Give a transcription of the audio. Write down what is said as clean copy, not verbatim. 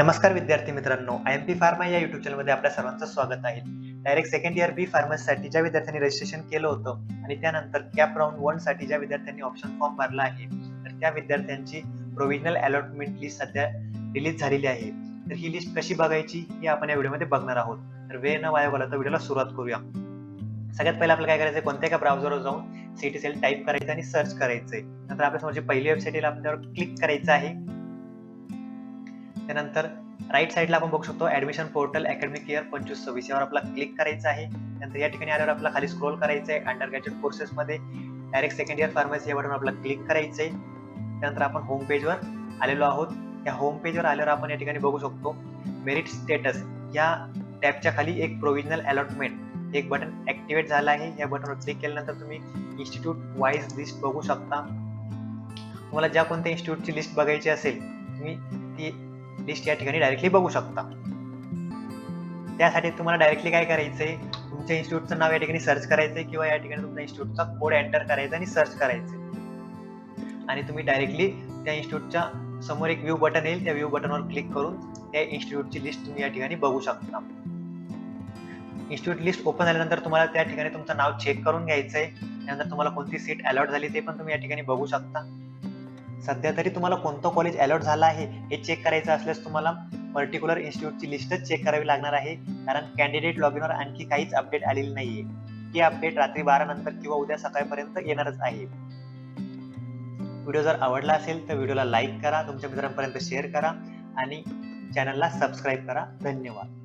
नमस्कार विद्यार्थी मित्रांनो, IMP फार्मा या युट्यूब चॅनलमध्ये आपल्या सर्वांचं स्वागत आहे. डायरेक्ट सेकंड इयर बी फार्मसीसाठी ज्या विद्यार्थ्यांनी रजिस्ट्रेशन केलं होतं आणि त्यानंतर कॅप राऊंड 1 साठी ज्या विद्यार्थ्यांनी ऑप्शन फॉर्म भरला आहे, तर त्या विद्यार्थ्यांची प्रोव्हिजनल अलॉटमेंट लिस्ट सध्या रिलीज झालेली आहे. तर ही लिस्ट कशी बघायची हे आपण या व्हिडिओमध्ये बघणार आहोत. तर वेळ न वाया घालवता व्हिडिओला सुरुवात करूया. सगळ्यात पहिला आपल्याला काय करायचं, कोणत्या एका ब्राउझरवर जाऊन CET टाइप करायचं आणि सर्च करायचंय. नंतर आपल्या समोरची पहिली वेबसाईट येईल, आपण त्यावर क्लिक करायचं आहे. त्यानंतर राईट साईडला आपण बघू शकतो ऍडमिशन पोर्टल अकॅडमिक इयर 25-26 यावर आपला क्लिक करायचं आहे. नंतर या ठिकाणी आल्यावर आपल्याला खाली स्क्रोल करायचं आहे. अंडर ग्रॅज्युएट कोर्सेस मध्ये डायरेक्ट सेकंड इयर फार्मसी या बटन आपल्याला क्लिक करायचंय. त्यानंतर आपण होम पेजवर आलेलो आहोत. या होम पेजवर आल्यावर आपण या ठिकाणी बघू शकतो मेरिट स्टेटस या टॅबच्या खाली एक प्रोव्हिजनल अलॉटमेंट एक बटन ऍक्टिव्हेट झालं आहे. या बटनवर क्लिक केल्यानंतर तुम्ही इन्स्टिट्यूट वाईज लिस्ट बघू शकता. तुम्हाला ज्या कोणत्या इन्स्टिट्यूटची लिस्ट बघायची असेल तुम्ही ती लिस्ट या ठिकाणी डायरेक्टली बघू शकता. त्यासाठी तुम्हाला डायरेक्टली काय करायचंय, तुमच्या इन्स्टिट्यूटचं नाव या ठिकाणी सर्च करायचंय किंवा या ठिकाणी तुमच्या इन्स्टिट्यूटचा कोड एंटर करायचा आणि सर्च करायचंय आणि तुम्ही डायरेक्टली त्या इन्स्टिट्यूटच्या समोर एक व्ह्यू बटन येईल. त्या व्ह्यू बटनवर क्लिक करून त्या इन्स्टिट्यूटची लिस्ट तुम्ही या ठिकाणी बघू शकता. इन्स्टिट्यूट लिस्ट ओपन झाल्यानंतर तुम्हाला त्या ठिकाणी तुमचं नाव चेक करून घ्यायचंय. त्यानंतर तुम्हाला कोणती सीट अलॉट झाली ते पण तुम्ही या ठिकाणी बघू शकता. सध्या तरी तुम्हाला कोणतं कॉलेज अलॉट झालं आहे हे चेक करायचं असल्यास तुम्हाला पर्टिक्युलर इन्स्टिट्यूटची लिस्टच चेक करावी लागणार आहे, कारण कॅन्डिडेट लॉगिनवर आणखी काहीच अपडेट आलेली नाहीये. ही अपडेट रात्री 12 नंतर किंवा उद्या सकाळपर्यंत येणारच आहे. व्हिडिओ जर आवडला असेल तर व्हिडिओला लाईक करा, तुमच्या मित्रांपर्यंत शेअर करा आणि चॅनलला सबस्क्राईब करा. धन्यवाद.